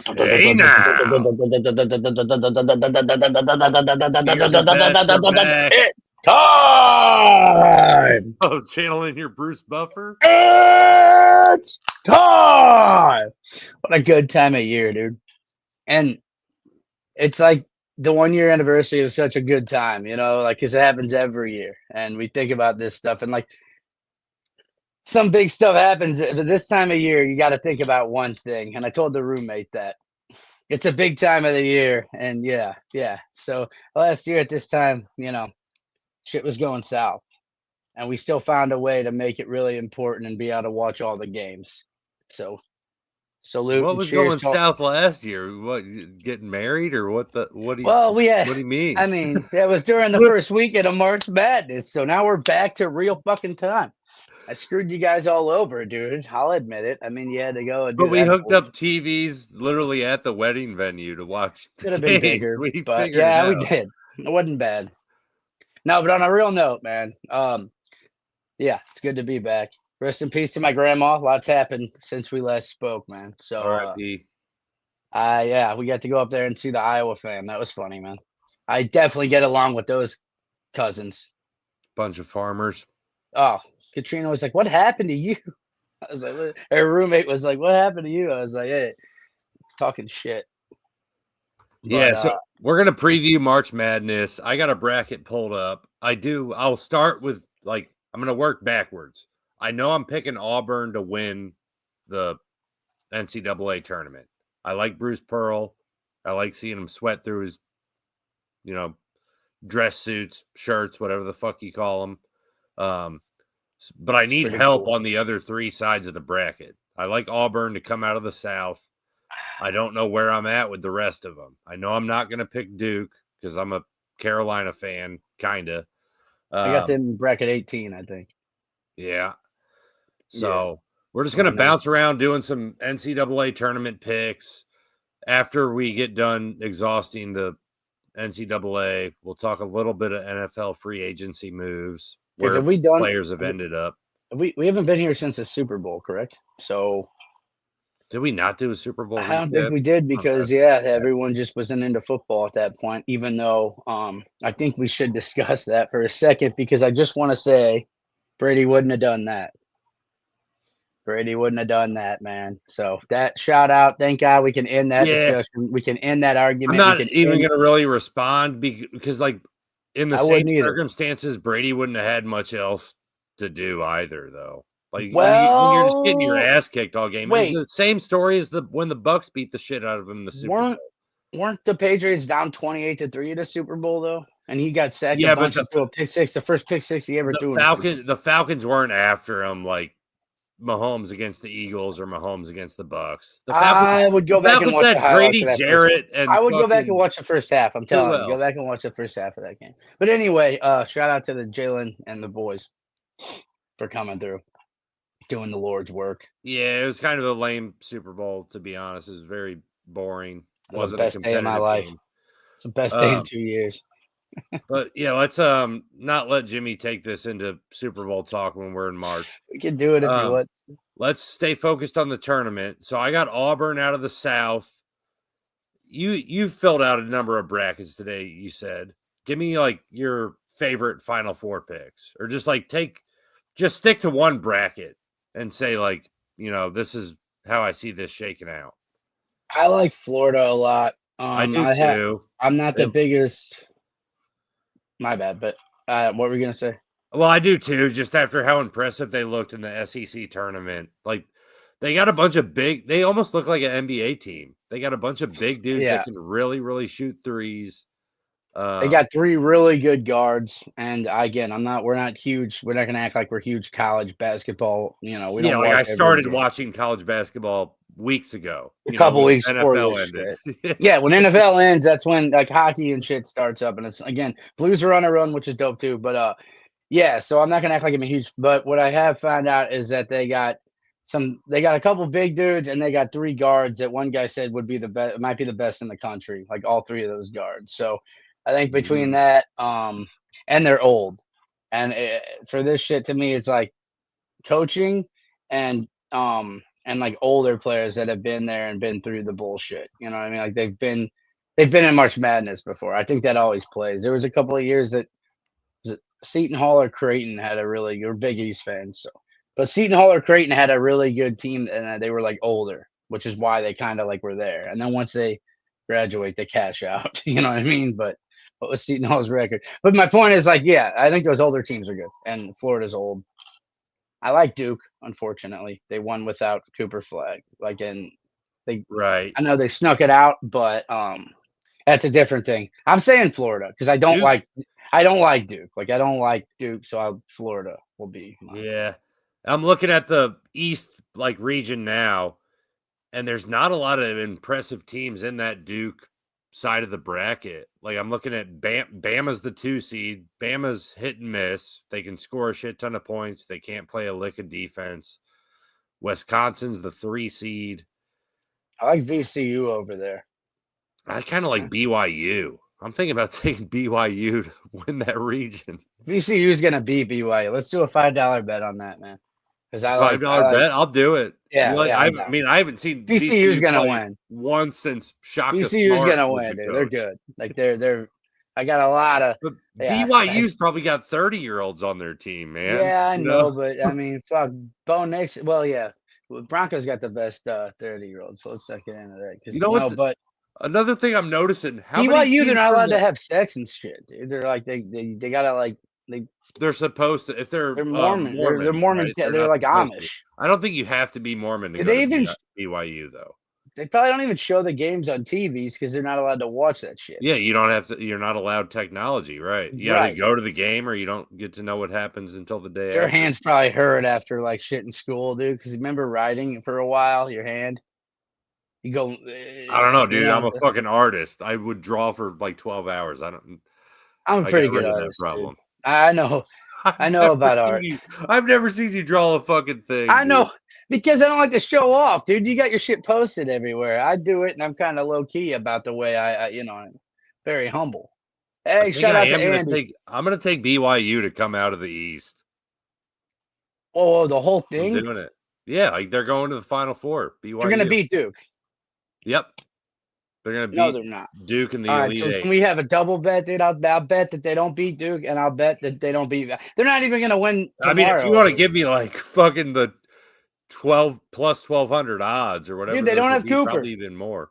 Hey now, here's a bet. We're back. It's time! Oh, channeling your Bruce Buffer. It's time! What a good time of year, dude. And it's like the 1 year anniversary of such a good time, like, because it happens every year. And we think about this stuff, and like some big stuff happens. But this time of year, you got to think about one thing. And I told the roommate that. It's a big time of the year, and yeah. So last year at this time, shit was going south, and we still found a way to make it really important and be able to watch all the games. So salute What and was cheers going to all. south last year? What, getting married or what? What do you? Well, What do you mean? I mean, that was during the first weekend of March Madness, so now we're back to real fucking time. I screwed you guys all over, dude. I'll admit it. I mean, you had to go and do But we that. hooked up TVs literally at the wedding venue to watch. Could have been bigger, We but figured yeah, it we out. did. It wasn't bad. No, but on a real note, man. Yeah, it's good to be back. Rest in peace to my grandma. Lots happened since we last spoke, man. So, R.I.P. yeah, we got to go up there and see the Iowa fam. That was funny, man. I definitely get along with those cousins. Bunch of farmers. Oh, Katrina was like, "What happened to you?" I was like, her roommate was like, "What happened to you?" I was like, "Hey, talking shit." Yeah, But so we're gonna preview March Madness. I got a bracket pulled up. I'll start with I'm gonna work backwards. I know I'm picking Auburn to win the NCAA tournament. I like Bruce Pearl. I like seeing him sweat through his, dress suits, shirts, whatever the fuck you call them. But I need help on the other three sides of the bracket. I like Auburn to come out of the South. I don't know where I'm at with the rest of them. I know I'm not going to pick Duke because I'm a Carolina fan, kind of. I got them in bracket 18, I think. Yeah. So we're just going to bounce around doing some NCAA tournament picks. After we get done exhausting the NCAA, we'll talk a little bit of NFL free agency moves, where players have ended up. We haven't been here since the Super Bowl, correct? So did we not do a Super Bowl? I don't think we did because everyone just wasn't into football at that point. Even though I think we should discuss that for a second because I just want to say Brady wouldn't have done that. Brady wouldn't have done that, man. So that shout out. Thank God we can end that discussion. We can end that argument. I'm not even going to really respond because, in the same circumstances, Brady wouldn't have had much else to do either, though. When you're just getting your ass kicked all game. It's the same story as when the Bucks beat the shit out of him in the Super Bowl. Weren't the Patriots down 28-3 in the Super Bowl though? And he got sacked a bunch and threw a pick six, the first pick six he ever threw. The Falcons weren't after him like Mahomes against the Eagles or Mahomes against the Bucks. I would go back and watch the highlights of that Jarrett and I would go back and watch the first half. I'm telling you, go back and watch the first half of that game. But anyway, shout out to the Jalen and the boys for coming through, doing the Lord's work. Yeah, it was kind of a lame Super Bowl, to be honest. It was very boring. Wasn't the best day of my life. It's the best day in 2 years. But yeah, let's not let Jimmy take this into Super Bowl talk when we're in March. We can do it if you want. Let's stay focused on the tournament. So I got Auburn out of the South. You filled out a number of brackets today, you said. Give me your favorite Final Four picks. Or just stick to one bracket and say this is how I see this shaking out. I like Florida a lot. I do too. I'm not the biggest. My bad, but what were we gonna say? Well, I do too. Just after how impressive they looked in the SEC tournament, they got a bunch of big. They almost look like an NBA team. They got a bunch of big dudes that can really, really shoot threes. They got three really good guards, and again, we're not huge. We're not gonna act like we're huge college basketball. We don't. I started watching college basketball weeks ago. A couple weeks before this shit. Yeah, when NFL ends, that's when hockey and shit starts up, and it's again Blues are on a run, which is dope too. But so I'm not gonna act like I'm a huge. But what I have found out is that they got a couple big dudes, and they got three guards that one guy said would be the best, might be the best in the country, like all three of those guards. So I think between that, and they're old, and for this shit to me, it's like coaching and and like older players that have been there and been through the bullshit. You know what I mean? Like they've been in March Madness before. I think that always plays. There was a couple of years that Seton Hall or Creighton had a really. You're Big East fans, so but Seton Hall or Creighton had a really good team, and they were like older, which is why they kind of like were there. And then once they graduate, they cash out. You know what I mean? But what was Seton Hall's record? But my point is, like, yeah, I think those older teams are good, and Florida's old. I like Duke. Unfortunately, they won without Cooper Flag. Like, and they, Right. I know they snuck it out, but that's a different thing. I'm saying Florida because I don't like Duke. Like, I don't like Duke, so Florida will be mine. Yeah. I'm looking at the East like region now, and there's not a lot of impressive teams in that Duke side of the bracket. Like I'm looking at Bama's the 2 seed. Bama's hit and miss. They can score a shit ton of points. They can't play a lick of defense. Wisconsin's the 3 seed. I like VCU over there. I kind of like BYU. I'm thinking about taking BYU to win that region. VCU is gonna beat BYU. Let's do a $5 bet on that, man. Because $5 bet, I'll do it. Yeah, I haven't seen VCU's gonna play win once since Shaka VCU's Smart gonna was win, the dude. They're coach. good. Like they're. I got a lot of. But Yeah, BYU's probably got 30-year-olds on their team, man. Yeah, I You know, but I mean, fuck, Bo Nix. Well, yeah, Broncos got the best 30-year-olds, so let's not get into that. You know what's but another thing I'm noticing? How many BYU, they're teams not from allowed to have sex and shit, dude. They're like they gotta like they're supposed to if they're Mormon. Mormon, They're Mormon. right? They're not like supposed to. Amish. I don't think you have to be Mormon to Did go they to even BYU though. They probably don't even show the games on TVs because they're not allowed to watch that shit. Yeah, you don't have to. You're not allowed technology, right? You either go to the game or you don't get to know what happens until the day Their after. hands probably hurt after like shit in school, dude. Because remember writing for a while, your hand. You go. I don't know, dude. I'm a fucking artist. I would draw for like 12 hours. I'm a pretty good artist. That problem. Dude. I know. I know about art. I've never seen you draw a fucking thing. I know because I don't like to show off, dude. You got your shit posted everywhere. I do it, and I'm kind of low key about the way I'm very humble. Hey, shout out to Andy. I'm gonna take BYU to come out of the East. Oh, the whole thing. I'm doing it. Yeah, like they're going to the Final Four. BYU. They're gonna beat Duke. Yep. They're gonna beat they're not. Duke in the Elite Eight. Can we have a double bet, dude? I'll bet that they don't beat Duke, and I'll bet that they don't beat. They're not even gonna win tomorrow. I mean, if you want to give me like fucking the 12 plus 1,200 odds or whatever, dude, they don't have Cooper. Probably even more.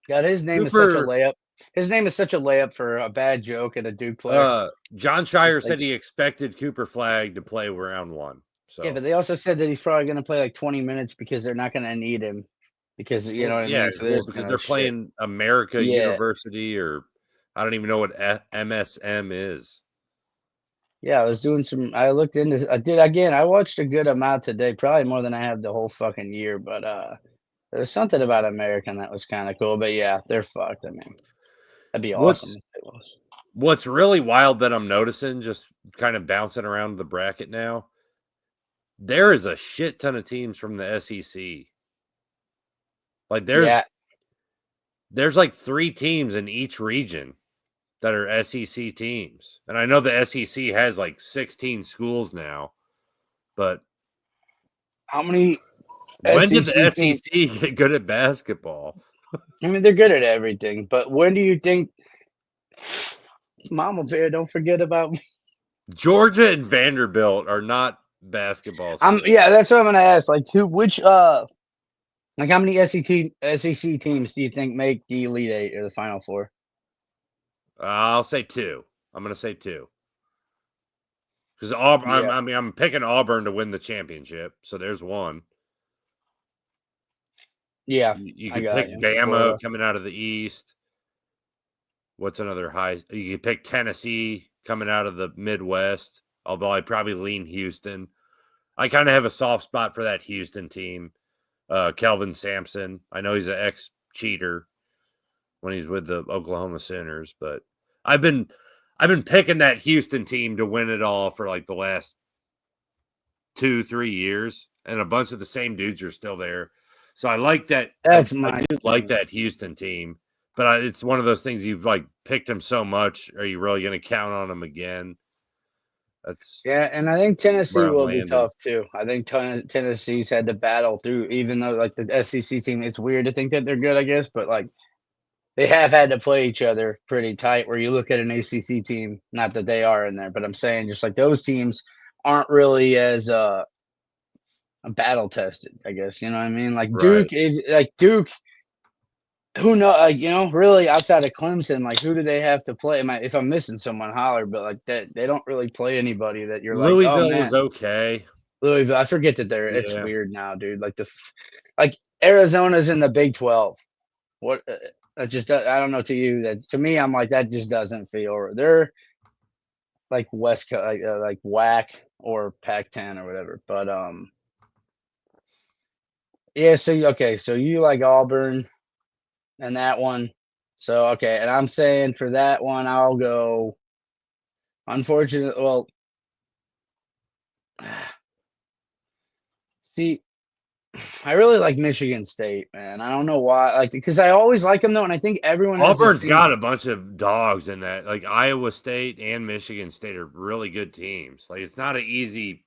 God, his name is such a layup. His name is such a layup for a bad joke and a Duke player. John Shire said he expected Cooper Flag to play round 1. So yeah, but they also said that he's probably going to play like 20 minutes because they're not going to need him because you know what I mean. So because they're playing America University, or I don't even know what MSM is. Yeah, I was doing some. I looked into. I did again. I watched a good amount today, probably more than I have the whole fucking year. But there was something about American that was kind of cool. But yeah, they're fucked. I mean, that'd be awesome. What's really wild that I'm noticing, just kind of bouncing around the bracket now, there is a shit ton of teams from the SEC. Like there's like 3 teams in each region that are SEC teams. And I know the SEC has like 16 schools now, but how many? When did the SEC get good at basketball? I mean, they're good at everything, but when do you think Mama Bear, don't forget about me? Georgia and Vanderbilt are not basketball schools. Yeah, that's what I'm gonna ask. Like like how many SEC teams do you think make the Elite Eight or the Final Four? I'll say 2. I'm gonna say 2. Because Auburn, I'm picking Auburn to win the championship. So there's 1. Yeah, you could pick Bama coming out of the East. What's another high? You could pick Tennessee coming out of the Midwest. Although I probably lean Houston. I kind of have a soft spot for that Houston team. Kelvin Sampson. I know he's an ex-cheater when he's with the Oklahoma Sooners, but I've been picking that Houston team to win it all for like the last 2-3 years, and a bunch of the same dudes are still there. So I like that. I do like that Houston team, but it's one of those things you've like picked them so much. Are you really going to count on them again? That's and I think Tennessee where I'm will be landing. tough too. I think Tennessee's had to battle through, even though like the SEC team, it's weird to think that they're good, I guess, but like they have had to play each other pretty tight. Where you look at an ACC team, not that they are in there, but I'm saying just like those teams aren't really as battle tested. I guess you know what I mean. Like Right. Duke is like Duke. Who know? Like you know, really outside of Clemson, like who do they have to play? If I'm missing someone, holler. But like that, they don't really play anybody that you're like, oh Louisville was man, okay. Louisville. I forget that they're. It's Yeah. weird now, dude. Like Arizona's in the Big 12. What? That just I don't know to you. That to me, I'm like that just doesn't feel. They're like West Coast, like WAC or Pac-10 or whatever. But yeah. So okay, so you like Auburn and that one. So okay, and I'm saying for that one, I'll go. Unfortunately, well, see, I really like Michigan State, man. I don't know why, like, because I always like them though, and I think everyone has this Auburn's thing. got a bunch of dogs in that. Like Iowa State and Michigan State are really good teams. Like it's not an easy,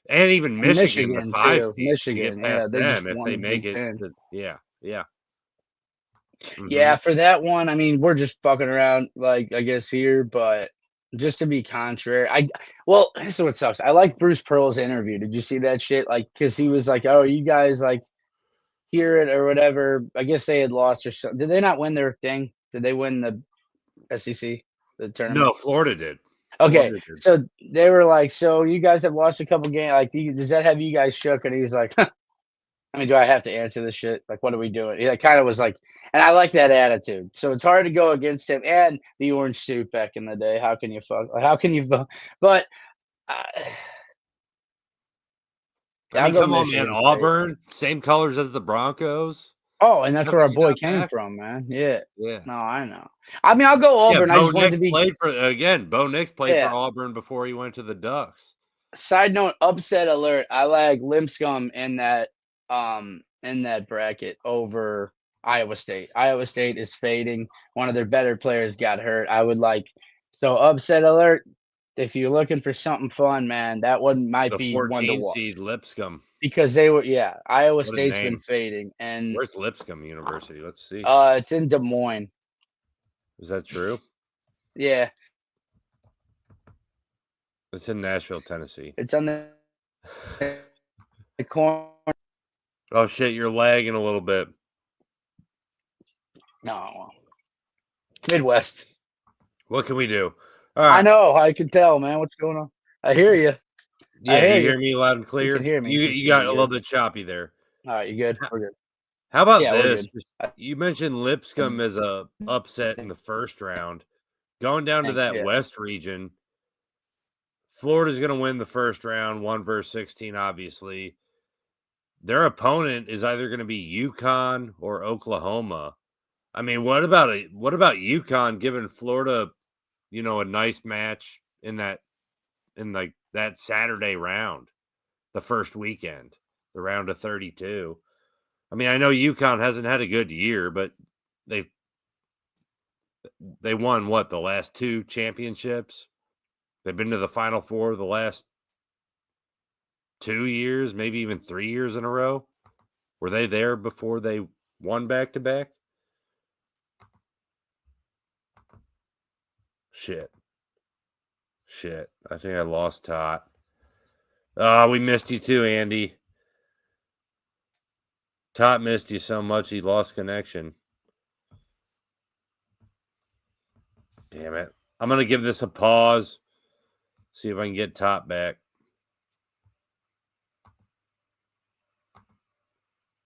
and even And Michigan, the Michigan 5 too. seed, you get Michigan, yeah, past they just them if won they the make Big it. Ten. Yeah, yeah. Yeah, Hmm. for that one, I mean, we're just fucking around, like I guess here, but just to be contrary, well, this is what sucks. I like Bruce Pearl's interview. Did you see that shit? Like, because he was like, "Oh, you guys like hear it or whatever." I guess they had lost or something. Did they not win their thing? Did they win the SEC the tournament? No, Florida did. Okay, Florida did. so they were like, "So you guys have lost a couple games. Like, does that have you guys shook?" And he's like, I mean, do I have to answer this shit? Like, what are we doing? He like, kind of was like, and I like that attitude. So it's hard to go against him and the orange suit back in the day. How can you fuck? How can you? But uh, I yeah, I'll mean, go come on, man. Michigan State. Auburn, same colors as the Broncos. Oh, and that's How where could our you boy not came back? from, man. Yeah. Yeah. No, I know. I mean, I'll go Yeah, Auburn. I Bo just wanted to Nix be. played for again. Bo Nix played for Yeah. Auburn before he went to the Ducks. Side note, upset alert. I like Lipscomb in that bracket over Iowa State. Iowa State is fading. One of their better players got hurt. I would like so upset alert. If you're looking for something fun, man, that one might The be one to 14 watch seed Lipscomb. because they were Iowa What a State's been name. fading and Where's Lipscomb University? Let's see. it's in Des Moines. Is that true? Yeah, It's in Nashville, Tennessee. it's on the corner. Oh shit, you're lagging a little bit. No, Midwest. What can we do? All I right. know. I can tell, man. What's going on? I hear you. I Yeah, hear you you. hear me loud and You can clear? hear me. You You you should got be a little good. bit choppy there. All right, you good? H- We're good. How about Yeah, we're this? good. You mentioned Lipscomb as a upset in the first round. Going down to that Yeah. West region, Florida's going to win the first round, 1 versus 16, obviously. Their opponent is either going to be UConn or Oklahoma. I mean, what about UConn giving Florida, a nice match in like that Saturday round, the first weekend, the round of 32. I mean, I know UConn hasn't had a good year, but they've they won what the last 2 championships. They've been to the Final Four the last 2 years, maybe even 3 years in a row. Were they there before they won back to back? Shit. Shit. I think I lost Tot. Oh, we missed you too, Andy. Tot missed you so much he lost connection. Damn it. I'm going to give this a pause. See if I can get Tot back.